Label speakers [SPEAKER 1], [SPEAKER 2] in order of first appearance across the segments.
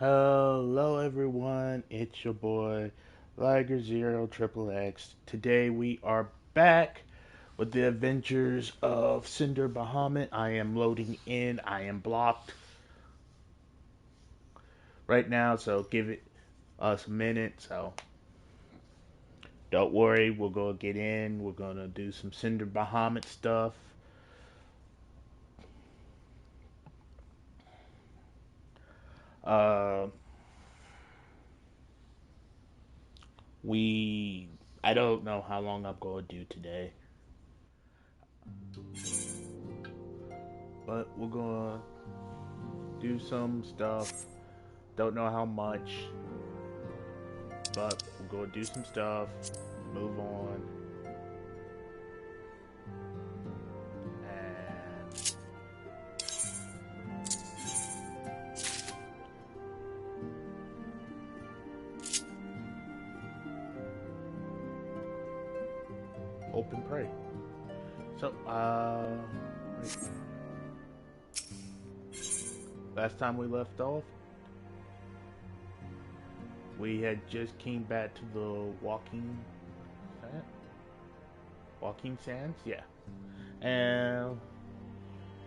[SPEAKER 1] Hello everyone, it's your boy Liger Zero Triple X. Today we are back with the adventures of Cinder Bahamut. I am loading in. I am blocked right now, so give it us a minute. So don't worry, we're gonna get in. We're gonna do some Cinder Bahamut stuff. Uh, we I don't know how long I'm gonna do today, but we're gonna do some stuff. Don't know how much, but we'll go do some stuff, move on, and hope and pray. So, wait. Last time we left off, we had just came back to the sand? Walking sands, yeah, and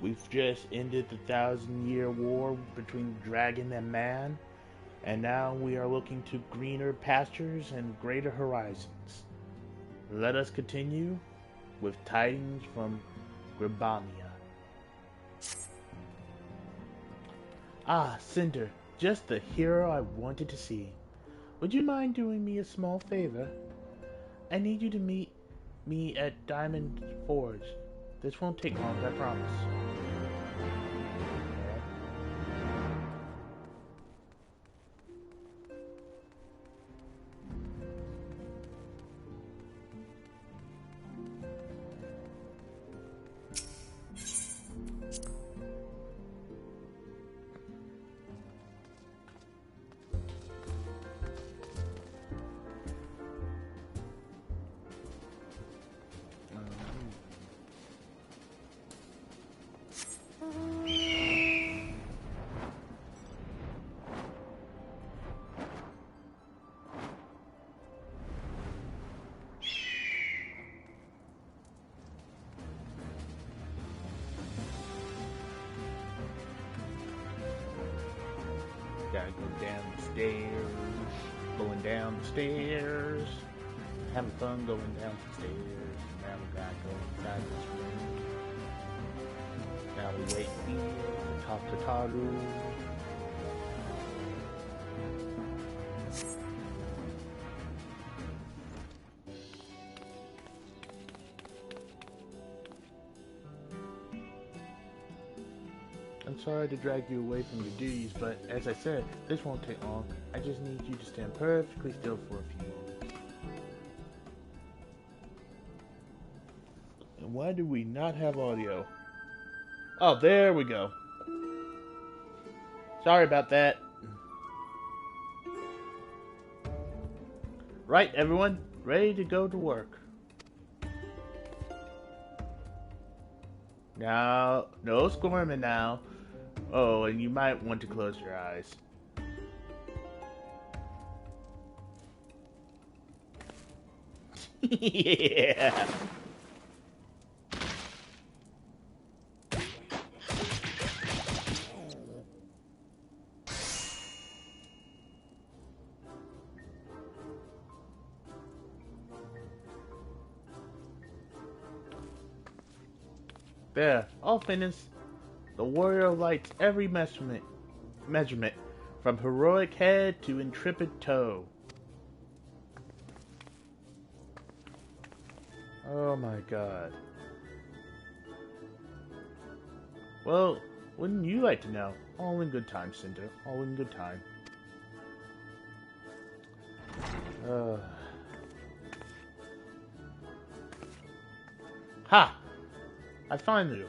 [SPEAKER 1] we've just ended the 1,000-year war between dragon and man, and now we are looking to greener pastures and greater horizons. Let us continue with tidings from Gribania. Ah, Cynder, just the hero I wanted to see. Would you mind doing me a small favor? I need you to meet me at Diamond Forge. This won't take long, I promise. Gotta go down the stairs, going down the stairs, having fun going down the stairs. Now we gotta go inside this room. Now we wait here to talk to Taru. I'm sorry to drag you away from your duties, but as I said, this won't take long. I just need you to stand perfectly still for a few moments. And why do we not have audio? Oh, there we go. Sorry about that. Right, everyone, ready to go to work. Now, no squirming now. Oh, and you might want to close your eyes. Yeah. There, all finished. The warrior lights every measurement, from heroic head to intrepid toe. Oh my god. Well, wouldn't you like to know? All in good time, Cinder. All in good time. Uh. Ha! I find you.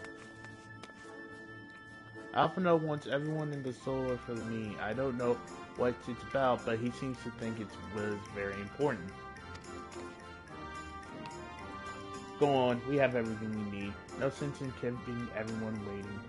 [SPEAKER 1] Alphino wants everyone in the solar for me. I don't know what it's about, but he seems to think it was very important. Go on, we have everything we need. No sense in keeping everyone waiting.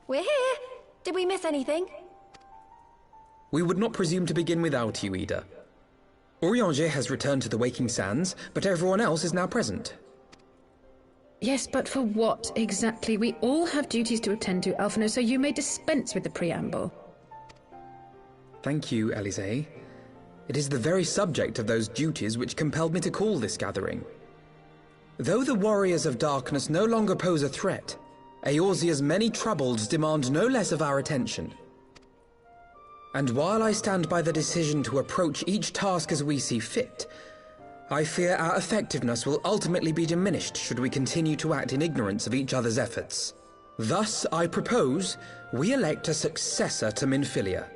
[SPEAKER 2] We're here. Did we miss anything?
[SPEAKER 3] We would not presume to begin without you, Ida. Urianger has returned to the Waking Sands, but everyone else is now present.
[SPEAKER 4] Yes, but for what exactly? We all have duties to attend to, Alphino, so you may dispense with the preamble.
[SPEAKER 3] Thank you, Elise. It is the very subject of those duties which compelled me to call this gathering. Though the Warriors of Darkness no longer pose a threat, Eorzea's many troubles demand no less of our attention. And while I stand by the decision to approach each task as we see fit, I fear our effectiveness will ultimately be diminished should we continue to act in ignorance of each other's efforts. Thus, I propose we elect a successor to Minfilia.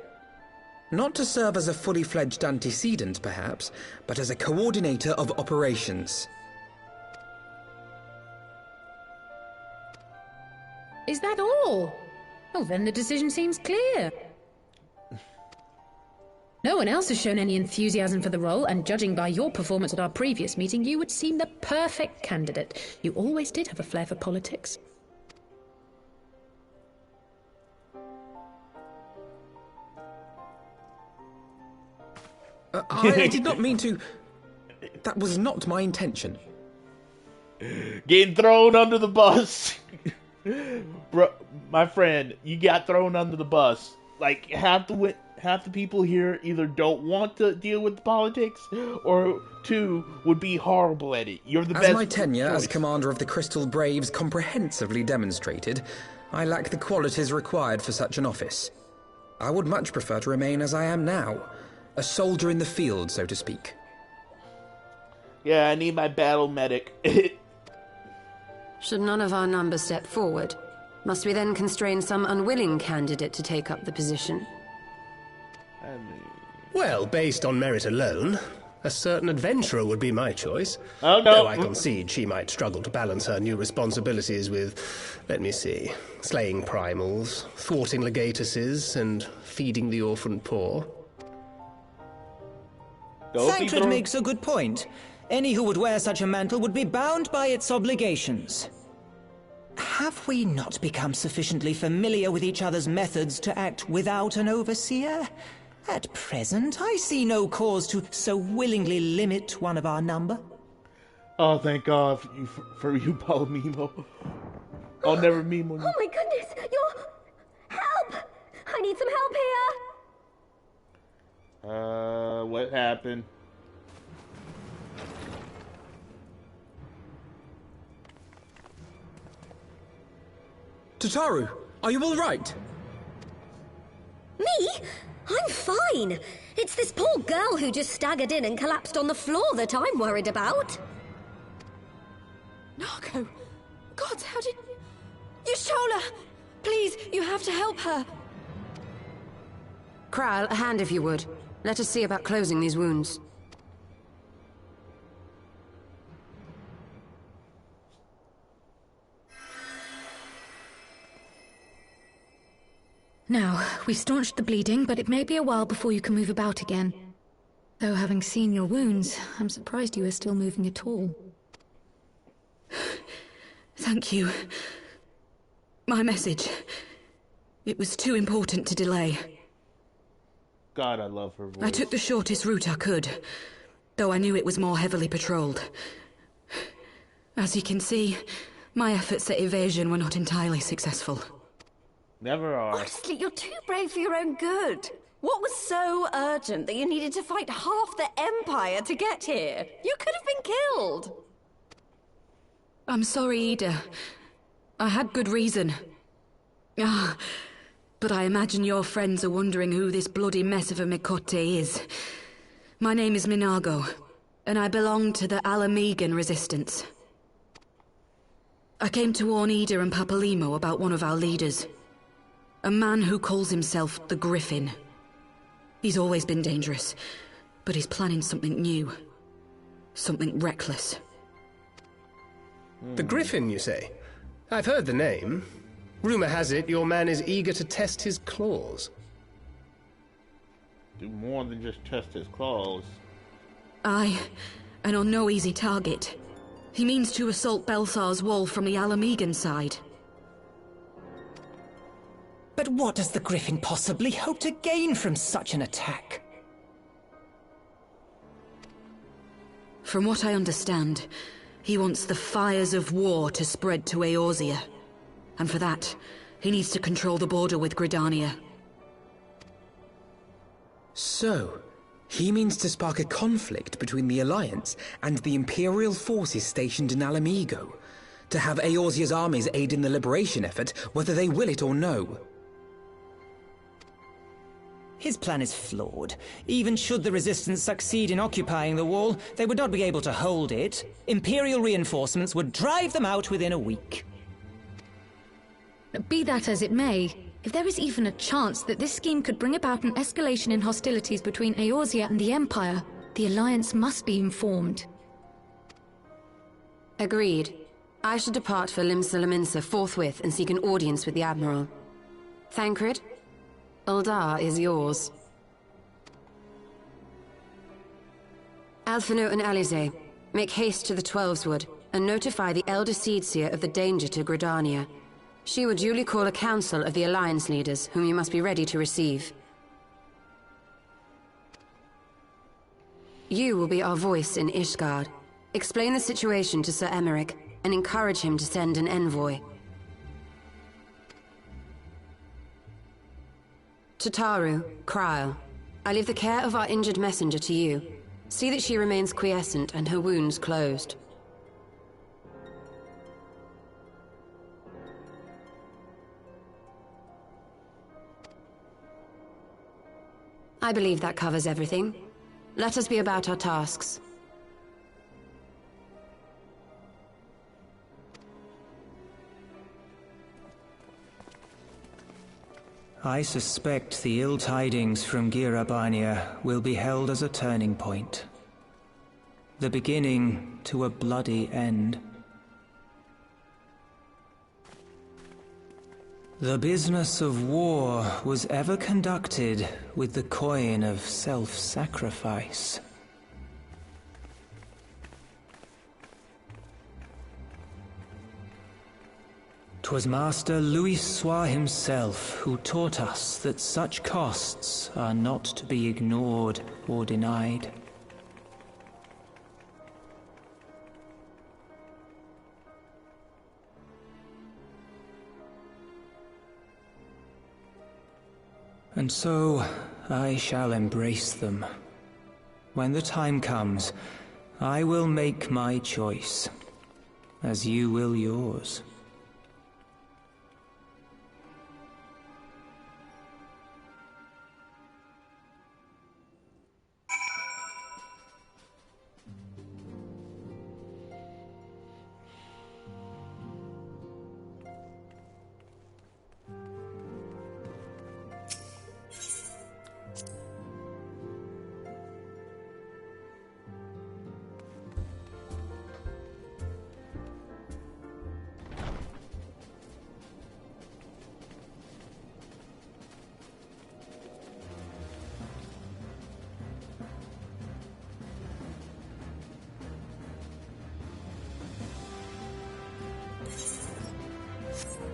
[SPEAKER 3] Not to serve as a fully fledged antecedent, perhaps, but as a coordinator of operations.
[SPEAKER 4] Is that all? Well, then the decision seems clear. No one else has shown any enthusiasm for the role, and judging by your performance at our previous meeting, you would seem the perfect candidate. You always did have a flair for politics.
[SPEAKER 3] I did not mean to... That was not my intention.
[SPEAKER 1] Getting thrown under the bus. Bro, my friend, you got thrown under the bus. Like, half the people here either don't want to deal with politics, or two, would be horrible at it. You're the best.
[SPEAKER 3] As my tenure
[SPEAKER 1] choice.
[SPEAKER 3] as commander of the Crystal Braves comprehensively demonstrated, I lack the qualities required for such an office. I would much prefer to remain as I am now, a soldier in the field, so to speak.
[SPEAKER 1] Yeah, I need my battle medic.
[SPEAKER 2] Should none of our numbers step forward? Must we then constrain some unwilling candidate to take up the position?
[SPEAKER 5] Well, based on merit alone, a certain adventurer would be my choice.
[SPEAKER 1] Oh, no.
[SPEAKER 5] Though I concede she might struggle to balance her new responsibilities with, let me see, slaying primals, thwarting legatuses, and feeding the orphan poor.
[SPEAKER 6] Thancred makes a good point. Any who would wear such a mantle would be bound by its obligations. Have we not become sufficiently familiar with each other's methods to act without an overseer? At present, I see no cause to so willingly limit one of our number.
[SPEAKER 1] Oh, thank God for you, Palomimo. I'll never meet one.
[SPEAKER 2] Oh my goodness! Help! I need some help here!
[SPEAKER 1] What happened?
[SPEAKER 3] Tataru, are you all right?
[SPEAKER 2] Me? I'm fine. It's this poor girl who just staggered in and collapsed on the floor that I'm worried about.
[SPEAKER 7] Narco! God, how did... Yashola! Please, you have to help her.
[SPEAKER 2] Kral, a hand if you would. Let us see about closing these wounds.
[SPEAKER 4] Now, we've staunched the bleeding, but it may be a while before you can move about again. Though having seen your wounds, I'm surprised you are still moving at all. Thank you. My message. It was too important to delay.
[SPEAKER 1] God, I love her voice.
[SPEAKER 4] I took the shortest route I could, though I knew it was more heavily patrolled. As you can see, my efforts at evasion were not entirely successful.
[SPEAKER 1] Never are.
[SPEAKER 7] Honestly, you're too brave for your own good. What was so urgent that you needed to fight half the Empire to get here? You could have been killed.
[SPEAKER 4] I'm sorry, Ida. I had good reason. But I imagine your friends are wondering who this bloody mess of a Mikote is. My name is Minago, and I belong to the Alamegan Resistance. I came to warn Ida and Papalimo about one of our leaders. A man who calls himself the Griffin. He's always been dangerous, but he's planning something new. Something reckless.
[SPEAKER 5] The Griffin, you say? I've heard the name. Rumor has it your man is eager to test his claws.
[SPEAKER 1] Do more than just test his claws.
[SPEAKER 4] Aye, and on no easy target. He means to assault Belsar's wall from the Alamegan side.
[SPEAKER 6] But what does the Griffin possibly hope to gain from such an attack?
[SPEAKER 4] From what I understand, he wants the fires of war to spread to Eorzea. And for that, he needs to control the border with Gridania.
[SPEAKER 3] So, he means to spark a conflict between the Alliance and the Imperial forces stationed in Alamigo, to have Eorzea's armies aid in the liberation effort, whether they will it or no.
[SPEAKER 6] His plan is flawed. Even should the Resistance succeed in occupying the wall, they would not be able to hold it. Imperial reinforcements would drive them out within a week.
[SPEAKER 8] Be that as it may, if there is even a chance that this scheme could bring about an escalation in hostilities between Eorzea and the Empire, the Alliance must be informed.
[SPEAKER 9] Agreed. I shall depart for Limsa forthwith and seek an audience with the Admiral. Thancred, Uldar is yours. Alphino and Alize, make haste to the Twelveswood and notify the Elder Seedseer of the danger to Gridania. She will duly call a council of the Alliance leaders, whom you must be ready to receive. You will be our voice in Ishgard. Explain the situation to Sir Emeric, and encourage him to send an envoy. To Taru, Kryl, I leave the care of our injured messenger to you. See that she remains quiescent and her wounds closed. I believe that covers everything. Let us be about our tasks.
[SPEAKER 6] I suspect the ill tidings from Girabania will be held as a turning point. The beginning to a bloody end. The business of war was ever conducted with the coin of self-sacrifice. 'Twas Master Louis Soir himself who taught us that such costs are not to be ignored or denied. And so, I shall embrace them. When the time comes, I will make my choice, as you will yours.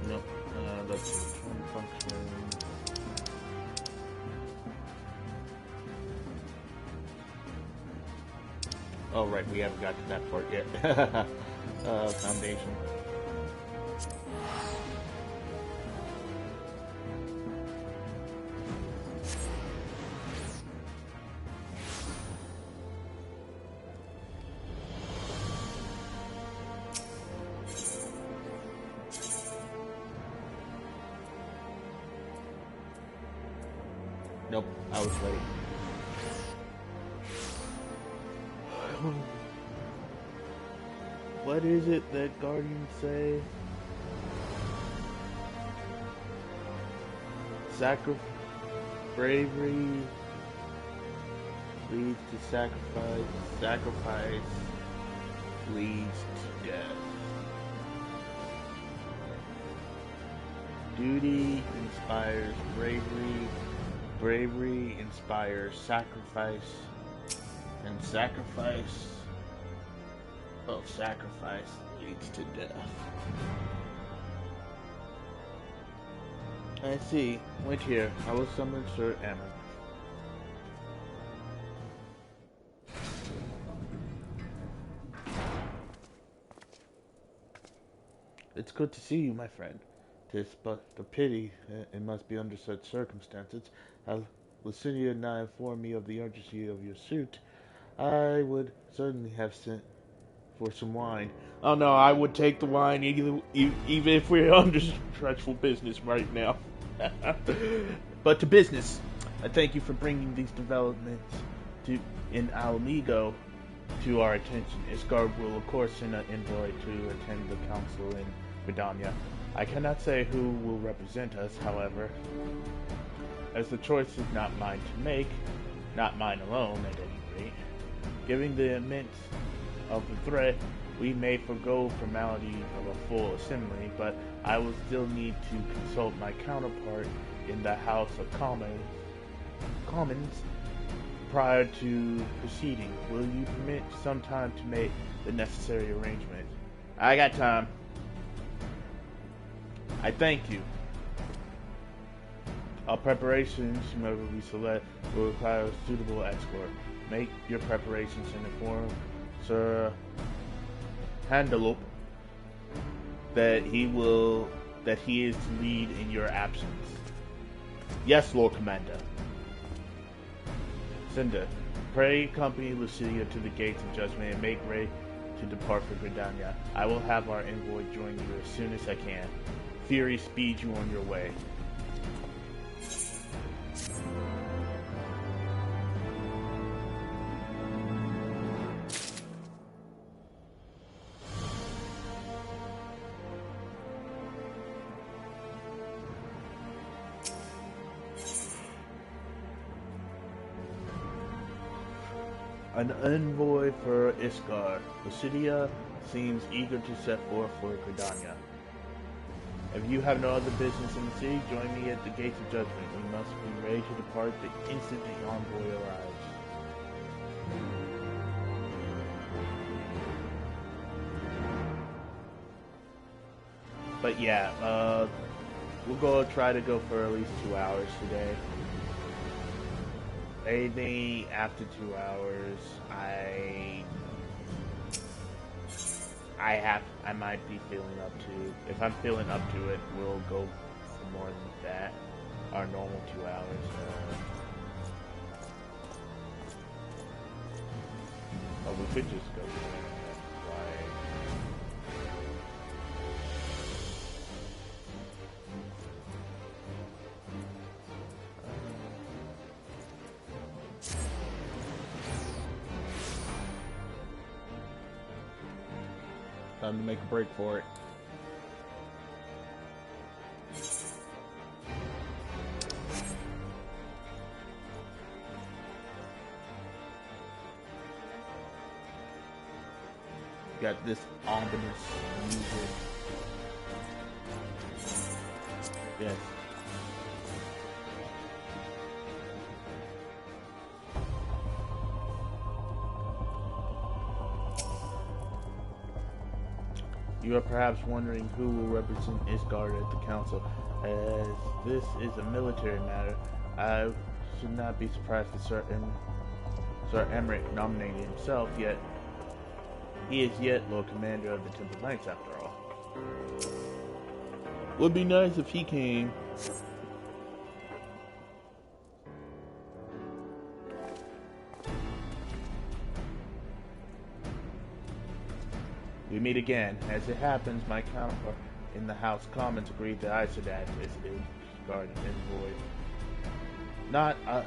[SPEAKER 1] Nope. Let's see. Function. Oh, right. We haven't got to that part yet. Foundation. Nope, I was ready. What is it that Guardians say? Bravery leads to sacrifice. Sacrifice leads to death. Duty inspires bravery. Bravery inspires sacrifice, and sacrifice leads to death. I see. Wait here. I will summon Sir Emmet. It's good to see you, my friend. 'Tis but a pity it must be under such circumstances. Had Lucinia and I informed me of the urgency of your suit, I would certainly have sent for some wine. Oh no, I would take the wine even if we're under stressful business right now. But to business. I thank you for bringing these developments in Alamigo to our attention. Isgard will of course send an envoy to attend the council in Gridania. I cannot say who will represent us, however, as the choice is not mine to make, not mine alone at any rate. Given the immense of the threat, we may forgo formality of a full assembly, but I will still need to consult my counterpart in the House of Commons prior to proceeding. Will you permit some time to make the necessary arrangements? I got time. I thank you. Our preparations, whomever we select, will require a suitable escort. Make your preparations and inform Sir Handelope that he is to lead in your absence. Yes, Lord Commander. Cynder, pray accompany Lucilia to the gates of judgment and make ready to depart for Gridania. I will have our envoy join you as soon as I can. Fury speed you on your way. An envoy for Isgard. Lucidia seems eager to set forth for Gridania. If you have no other business in the city, join me at the gates of judgment. We must be ready to depart the instant the envoy arrives. But yeah, we'll try to go for at least 2 hours today. Maybe after 2 hours, I might be feeling up to. If I'm feeling up to it, we'll go for more than that. Our normal 2 hours. Oh, we could just go. Time to make a break for it. Got this ominous music. Yes. You are perhaps wondering who will represent Isgard at the council. As this is a military matter, I should not be surprised if Sir Emmerich nominated himself, yet he is yet Lord Commander of the Temple Knights after all. Would be nice if he came. We meet again. As it happens, my counterpart in the House of Commons agreed that I should act as Isgard envoy.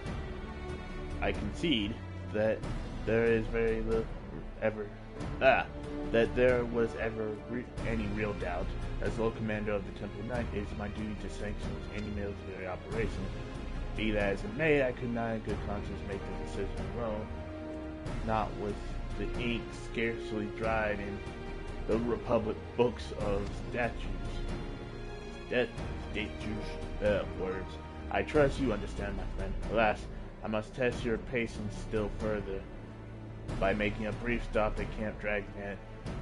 [SPEAKER 1] I concede that there is that there was ever any real doubt. As Lord Commander of the Temple Knight, it is my duty to sanction any military operation. Be that as it may, I could not in good conscience make the decision alone, not with the ink scarcely dried in the Republic books of statutes. Words. I trust you understand, my friend. Alas, I must test your patience still further by making a brief stop at Camp Dragnet.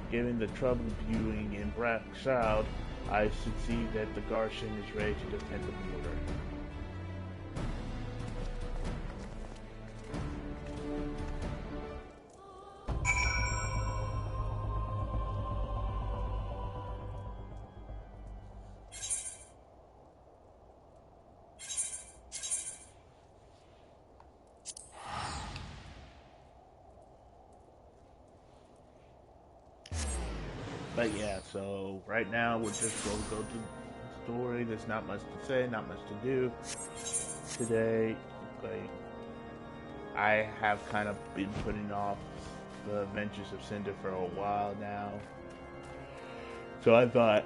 [SPEAKER 1] Given the trouble viewing in Black Shroud, I should see that the garrison is ready to defend the border. But yeah, so right now we're just going to go to the story. There's not much to say, not much to do today. Like, I have kind of been putting off the Adventures of Cynder for a while now. So I thought,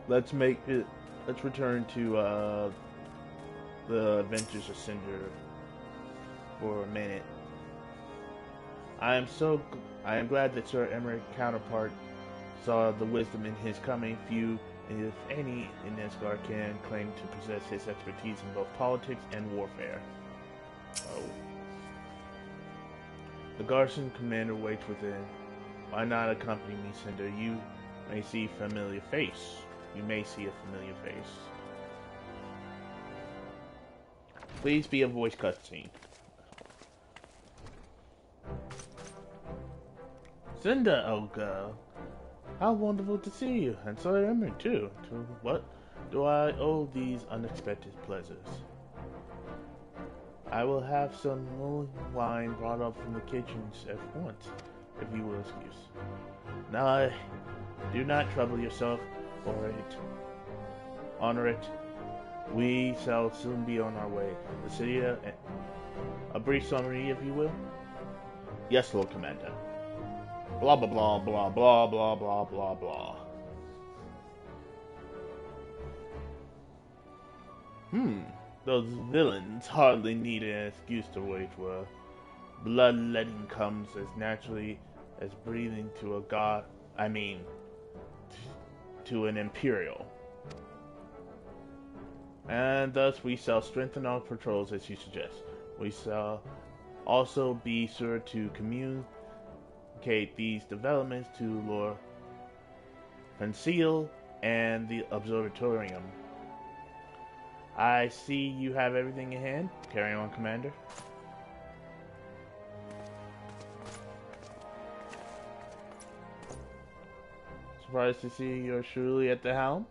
[SPEAKER 1] let's return to the Adventures of Cynder for a minute. I am glad that Sir Emeric's counterpart saw the wisdom in his coming. Few, if any, in Asgard can claim to possess his expertise in both politics and warfare. Oh. The garrison commander waits within. Why not accompany me, Cynder? You may see a familiar face. Please be a voice cutscene. Cynder, oh girl, how wonderful to see you, and so I am too. To what do I owe these unexpected pleasures? I will have some mulled wine brought up from the kitchens at once, if you will excuse. Now, do not trouble yourself honor it. We shall soon be on our way. The city, a brief summary, if you will. Yes, Lord Commander. Blah blah blah blah blah blah blah blah blah. Those villains hardly need an excuse to wage war. Bloodletting comes as naturally as breathing to a god. To an imperial. And thus we shall strengthen our patrols as you suggest. We shall also be sure to communicate these developments to Lord Conceal and the Observatorium. I see you have everything in hand. Carry on, Commander. Surprised to see you're surely at the helm?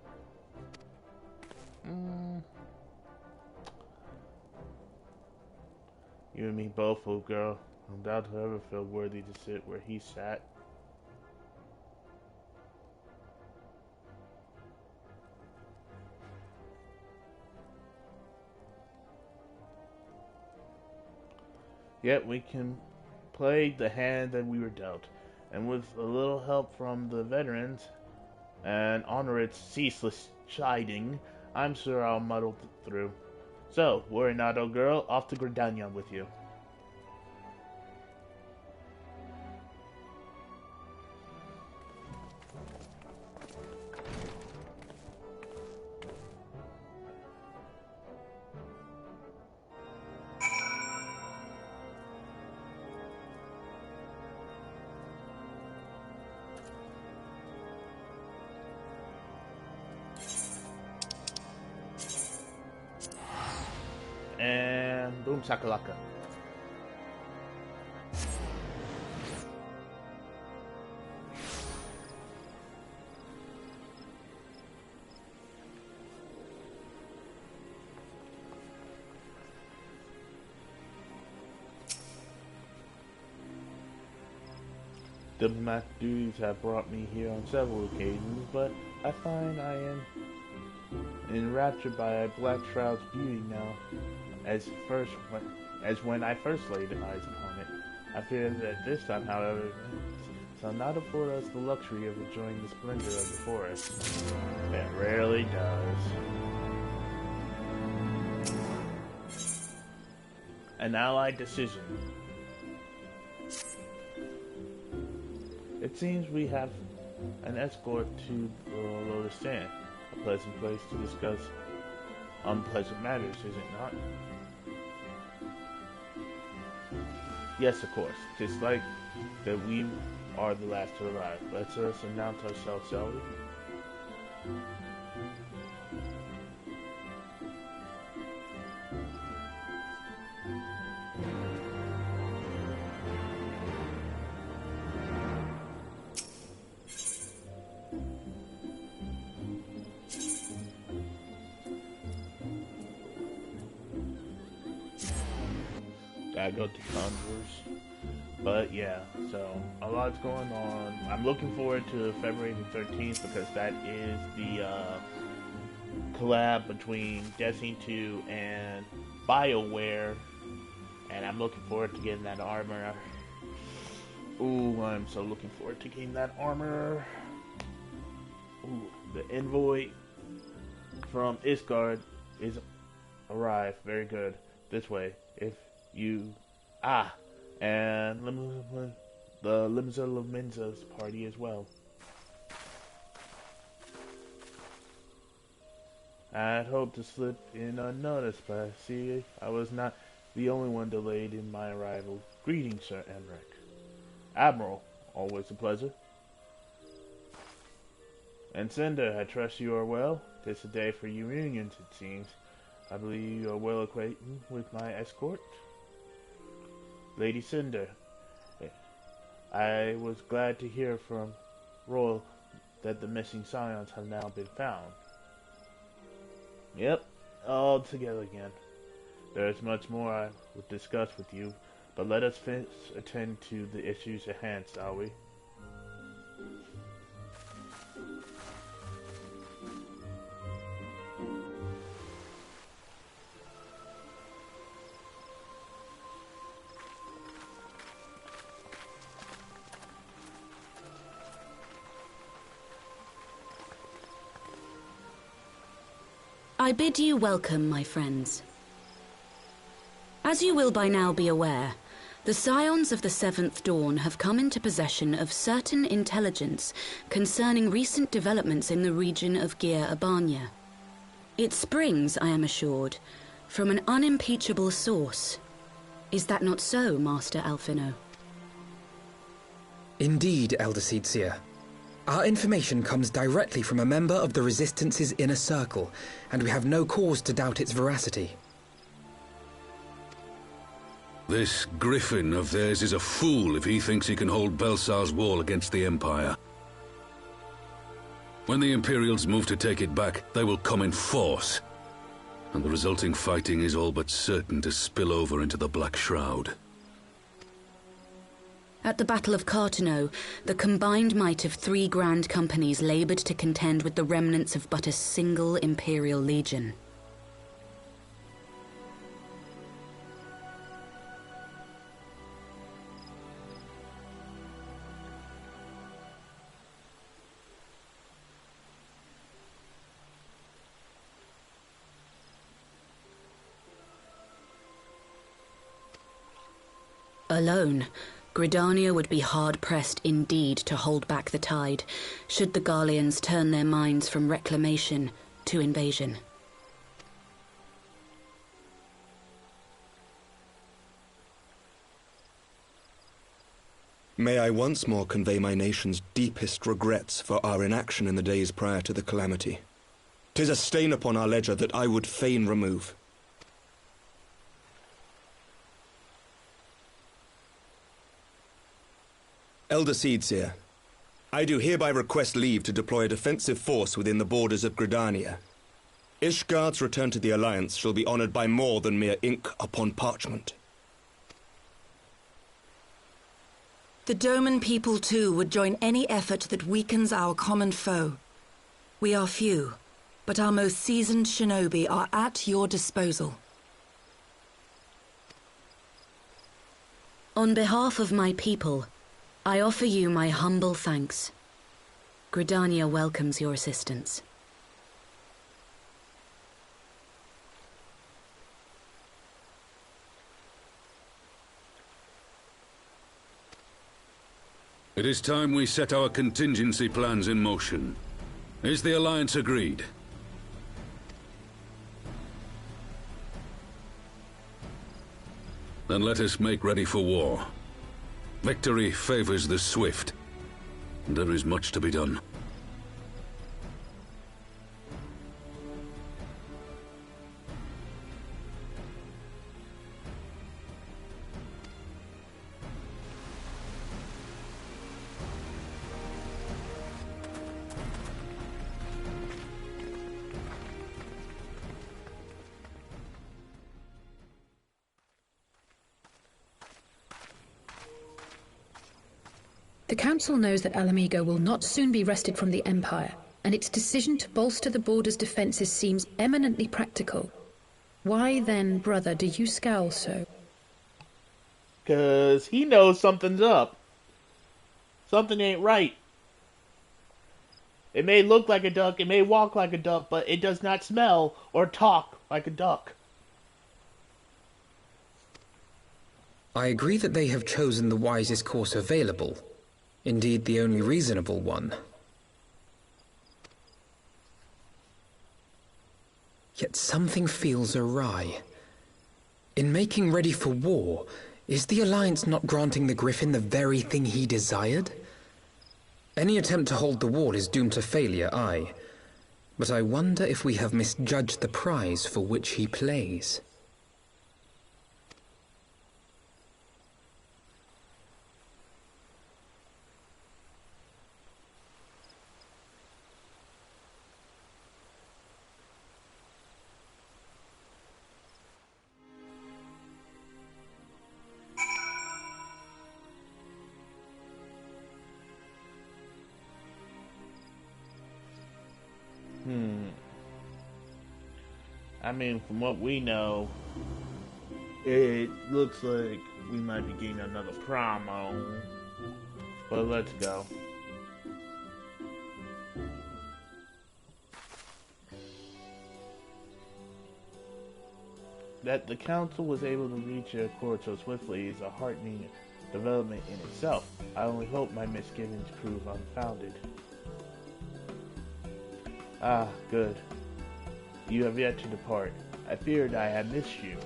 [SPEAKER 1] You and me both, old girl. I doubt he'll ever feel worthy to sit where he sat. Yet we can play the hand that we were dealt, and with a little help from the veterans and honor its ceaseless chiding, I'm sure I'll muddle through. So, worry not, old girl. Off to Gridania with you. And boom shakalaka. Diplomatic duties have brought me here on several occasions, but I find I am enraptured by Black Shroud's beauty now, as when I first laid eyes upon it. I fear that this time, however, shall not afford us the luxury of enjoying the splendor of the forest. It rarely does. An allied decision. It seems we have an escort to Lotus Sand, a pleasant place to discuss unpleasant matters, is it not? Yes, of course. Just like that we are the last to arrive. Let's announce ourselves, shall we? I go to Converse. But yeah, so a lot's going on. I'm looking forward to February the 13th because that is the collab between Destiny 2 and BioWare. And I'm looking forward to getting that armor. Ooh, I'm so looking forward to getting that armor. Ooh, the envoy from Isgard is arrived. Very good. This way. If you... and the Limsa Laminza's party as well. I'd hoped to slip in unnoticed, but I see I was not the only one delayed in my arrival. Greetings, Sir Enric. Admiral, always a pleasure. And Cynder, I trust you are well. 'Tis a day for reunions, it seems. I believe you are well acquainted with my escort. Lady Cynder, I was glad to hear from Royal that the missing scions have now been found. Yep, all together again. There is much more I would discuss with you, but let us first attend to the issues at hand, shall we?
[SPEAKER 4] I bid you welcome, my friends. As you will by now be aware, the Scions of the Seventh Dawn have come into possession of certain intelligence concerning recent developments in the region of Gyr Abania. It springs, I am assured, from an unimpeachable source. Is that not so, Master Alphino?
[SPEAKER 3] Indeed, Elder Seedseer. Our information comes directly from a member of the Resistance's inner circle, and we have no cause to doubt its veracity.
[SPEAKER 10] This griffin of theirs is a fool if he thinks he can hold Belsar's wall against the Empire. When the Imperials move to take it back, they will come in force, and the resulting fighting is all but certain to spill over into the Black Shroud.
[SPEAKER 4] At the Battle of Cartano, the combined might of 3 grand companies laboured to contend with the remnants of but a single Imperial legion. Alone, Gridania would be hard-pressed indeed to hold back the tide, should the Garleans turn their minds from reclamation to invasion.
[SPEAKER 11] May I once more convey my nation's deepest regrets for our inaction in the days prior to the calamity. 'Tis a stain upon our ledger that I would fain remove. Elder Seedseer, I do hereby request leave to deploy a defensive force within the borders of Gridania. Ishgard's return to the Alliance shall be honored by more than mere ink upon parchment.
[SPEAKER 12] The Doman people, too, would join any effort that weakens our common foe. We are few, but our most seasoned shinobi are at your disposal.
[SPEAKER 4] On behalf of my people, I offer you my humble thanks. Gridania welcomes your assistance.
[SPEAKER 10] It is time we set our contingency plans in motion. Is the Alliance agreed? Then let us make ready for war. Victory favors the swift, There is much to be done.
[SPEAKER 8] The Council knows that Alamigo will not soon be wrested from the Empire, and its decision to bolster the border's defenses seems eminently practical. Why then, brother, do you scowl so?
[SPEAKER 1] 'Cause he knows something's up. Something ain't right. It may look like a duck, it may walk like a duck, but it does not smell or talk like a duck.
[SPEAKER 3] I agree that they have chosen the wisest course available. Indeed, the only reasonable one. Yet something feels awry. In making ready for war, is the Alliance not granting the Griffin the very thing he desired? Any attempt to hold the wall is doomed to failure, aye. But I wonder if we have misjudged the prize for which he plays.
[SPEAKER 1] I mean, from what we know, it looks like we might be getting another promo. But let's go. That the Council was able to reach a accord so swiftly is a heartening development in itself. I only hope my misgivings prove unfounded. Ah, good. You have yet to depart. I feared I had missed you.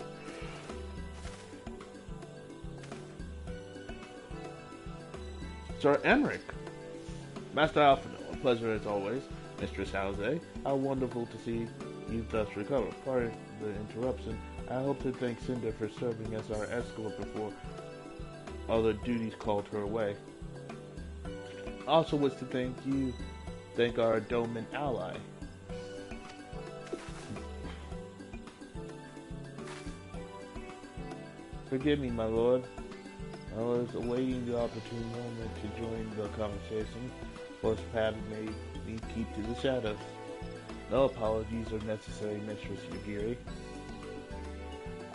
[SPEAKER 1] Sir Emmerich. Master Alphino, a pleasure as always. Mistress Halsey, how wonderful to see you thus recover. Pardon the interruption. I hope to thank Cynder for serving as our escort before other duties called her away. Also wish to thank our Doman ally. Forgive me, my lord. I was awaiting the opportune moment to join the conversation. Force pattern made me keep to the shadows. No apologies are necessary, Mistress Yagiri.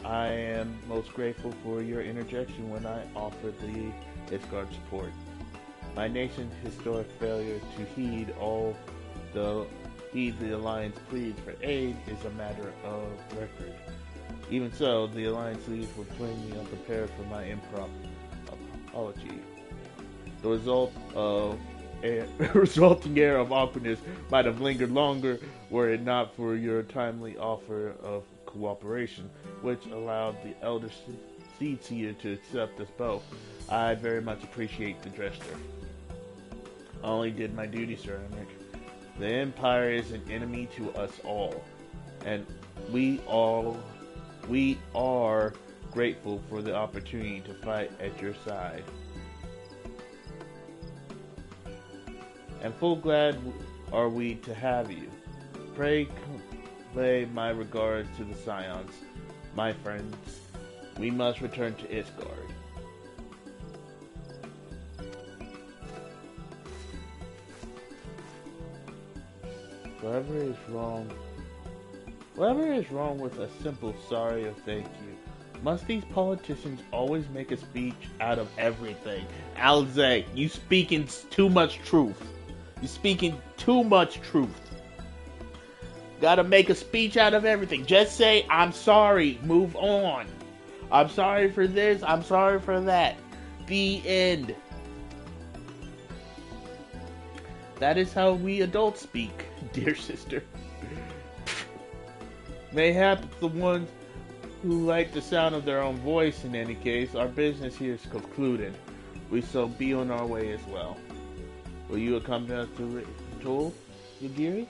[SPEAKER 1] I am most grateful for your interjection when I offered the Isgard support. My nation's historic failure to heed the Alliance pleas for aid is a matter of record. Even so, the Alliance leaders were plainly unprepared for my improper apology. The resulting air of awkwardness might have lingered longer were it not for your timely offer of cooperation, which allowed the elder Seedseer to accept us both. I very much appreciate the gesture. I only did my duty, Sir Emmerich. The Empire is an enemy to us all, and we are grateful for the opportunity to fight at your side. And full glad are we to have you. Pray convey my regards to the Scions, my friends. We must return to Isgard. Whatever is wrong with a simple sorry or thank you? Must these politicians always make a speech out of everything? Alze, you speaking too much truth. You speaking too much truth. Gotta make a speech out of everything. Just say, I'm sorry, move on. I'm sorry for this, I'm sorry for that. The end. That is how we adults speak, dear sister. Mayhap the ones who like the sound of their own voice. In any case, our business here is concluded. We shall be on our way as well. Will you accompany us to Tool, Yagiri?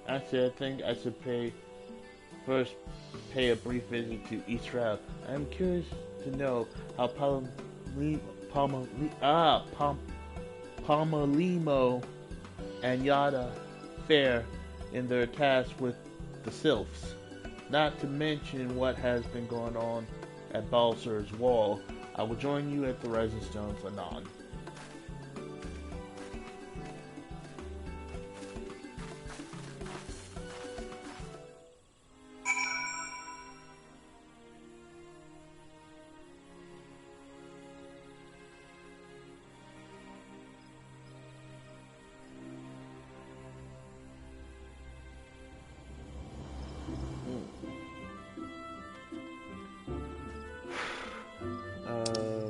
[SPEAKER 1] Actually, I think I should first pay a brief visit to East Route. I am curious to know how Palmalimo and Yada fare in their task with the Sylphs. Not to mention what has been going on at Balser's Wall. I will join you at the Rising Stones anon.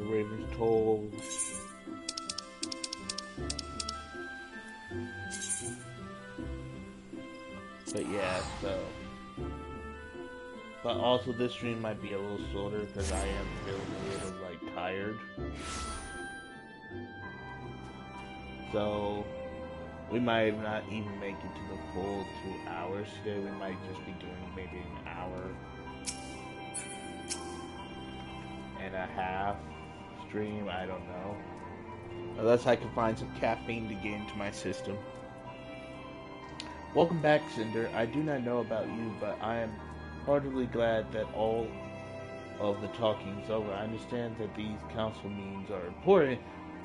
[SPEAKER 1] Raven's Toll. But yeah, so. But also this stream might be a little shorter because I am feeling a little like tired. So we might not even make it to the full 2 hours today. We might just be doing maybe an hour and a half stream, I don't know. Unless I can find some caffeine to get into my system. Welcome back, Cynder. I do not know about you, but I am heartily glad that all of the talking is over. I understand that these council meetings are important,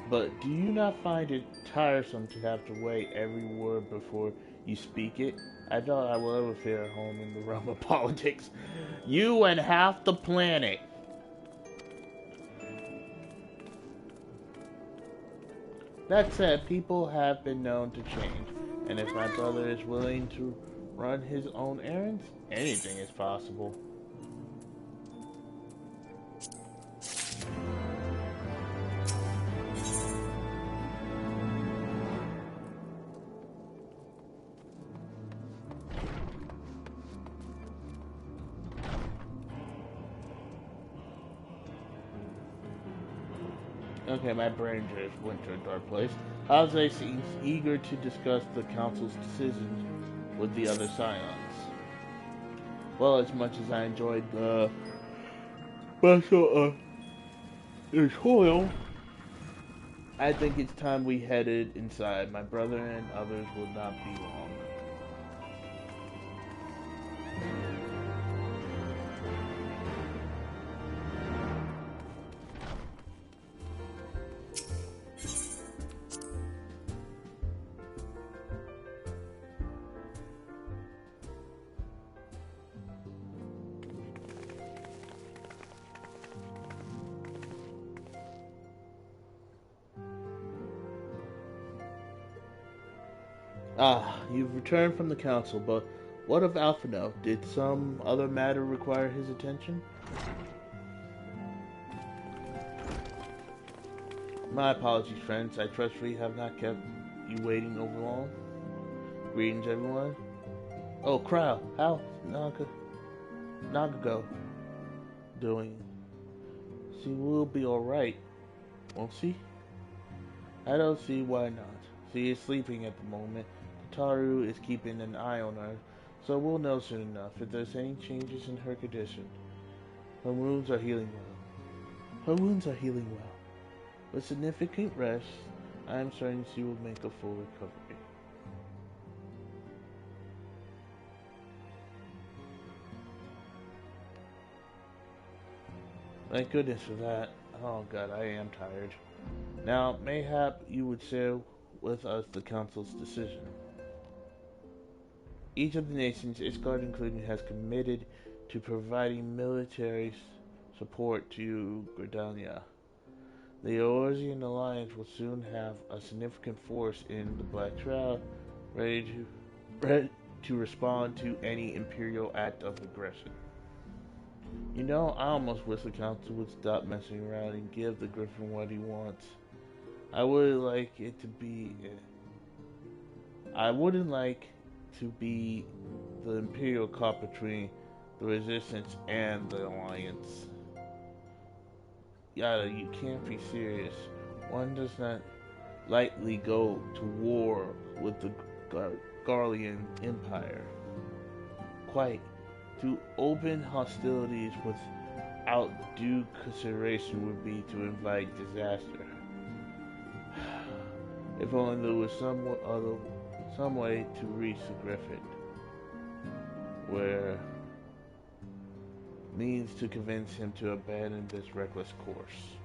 [SPEAKER 1] but do you not find it tiresome to have to weigh every word before you speak it? I thought I would ever feel at home in the realm of politics. You and half the planet. That said, people have been known to change, and if my brother is willing to run his own errands, anything is possible. Okay, my brain just went to a dark place. Jose seems eager to discuss the council's decisions with the other Scions. Well, as much as I enjoyed the special tutorial, I think it's time we headed inside. My brother and others will not be long. Ah, you've returned from the council, but what of Alphino? Did some other matter require his attention? My apologies, friends. I trust we have not kept you waiting over long. Greetings, everyone. Oh, crowd. How's Nagago doing? She will be alright, won't she? I don't see why not. She is sleeping at the moment. Taru is keeping an eye on her, so we'll know soon enough if there's any changes in her condition. Her wounds are healing well. With significant rest, I am certain she will make a full recovery. Thank goodness for that. Oh god, I am tired. Now, mayhap you would share with us the council's decision. Each of the nations, Ishgard including, has committed to providing military support to Gridania. The Eorzean Alliance will soon have a significant force in the Black Shroud, ready to respond to any Imperial act of aggression. You know, I almost wish the Council would stop messing around and give the Griffin what he wants. I wouldn't like to be the Imperial cop between the Resistance and the Alliance. Yada, you can't be serious. One does not lightly go to war with the Garlean Empire. Quite. To open hostilities without due consideration would be to invite disaster. If only there was some way to reach the Griffin, where means to convince him to abandon this reckless course.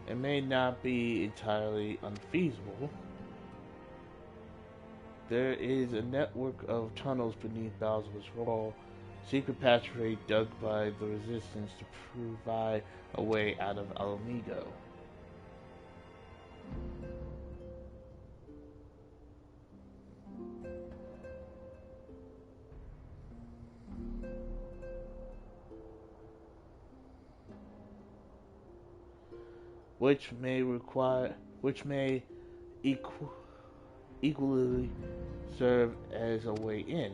[SPEAKER 1] It may not be entirely unfeasible. There is a network of tunnels beneath Bowser's Wall, secret passageway dug by the Resistance to provide a way out of Alamigo. Which may equally serve as a way in.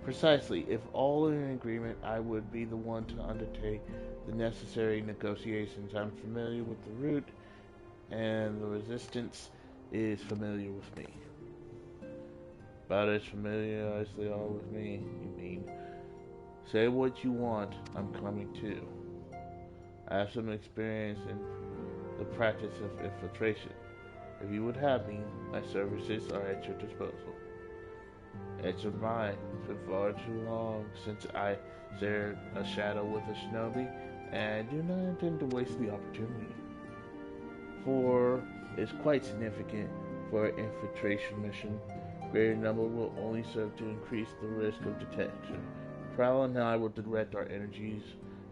[SPEAKER 1] Precisely, if all are in agreement, I would be the one to undertake the necessary negotiations. I'm familiar with the route, and the Resistance is familiar with me. About as familiar as they are with me, you mean. Say what you want, I'm coming too. I have some experience in the practice of infiltration. If you would have me, my services are at your disposal. It's mine. It's been far too long since I shared a shadow with a shinobi, and I do not intend to waste the opportunity. 4 is quite significant for an infiltration mission. Greater number will only serve to increase the risk of detection. Prowl and I will direct our energies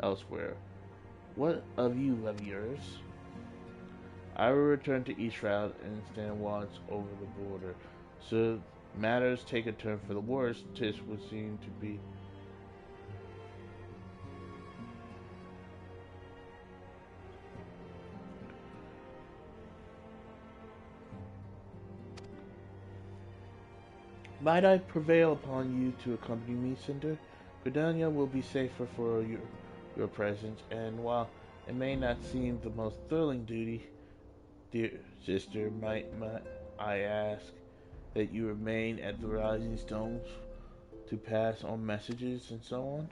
[SPEAKER 1] elsewhere. What of you, leviers? I will return to East Route and stand watch over the border. So matters take a turn for the worse, this would seem to be. Might I prevail upon you to accompany me, Cynder? Gridania will be safer for your presence, and while it may not seem the most thrilling duty, dear sister, might I ask that you remain at the Rising Stones to pass on messages and so on?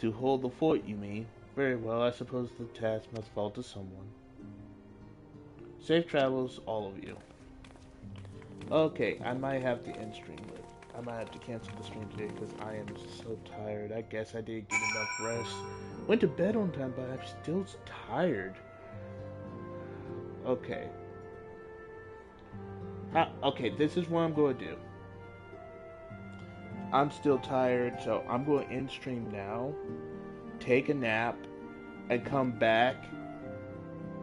[SPEAKER 1] To hold the fort, you mean? Very well, I suppose the task must fall to someone. Safe travels, all of you. Okay, I might have to end stream, but I might have to cancel the stream today because I am so tired. I guess I didn't get enough rest. Went to bed on time, but I'm still tired. Okay. Okay, this is what I'm going to do. I'm still tired, so I'm going to end stream now, take a nap, and come back,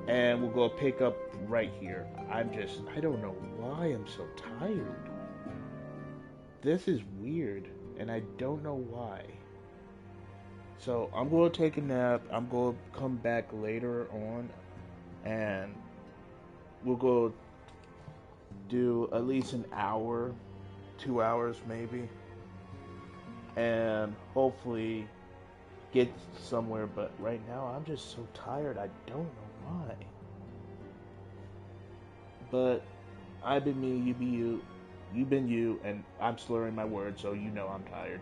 [SPEAKER 1] and we'll go pick up right here. I don't know why I'm so tired. This is weird, and I don't know why. So I'm going to take a nap, I'm going to come back later on, and we'll go do at least an hour, 2 hours maybe, and hopefully get somewhere. But right now I'm just so tired, I don't know why. But I've been me, you be you, you've been you, and I'm slurring my words, so you know I'm tired.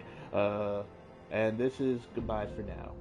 [SPEAKER 1] And this is goodbye for now.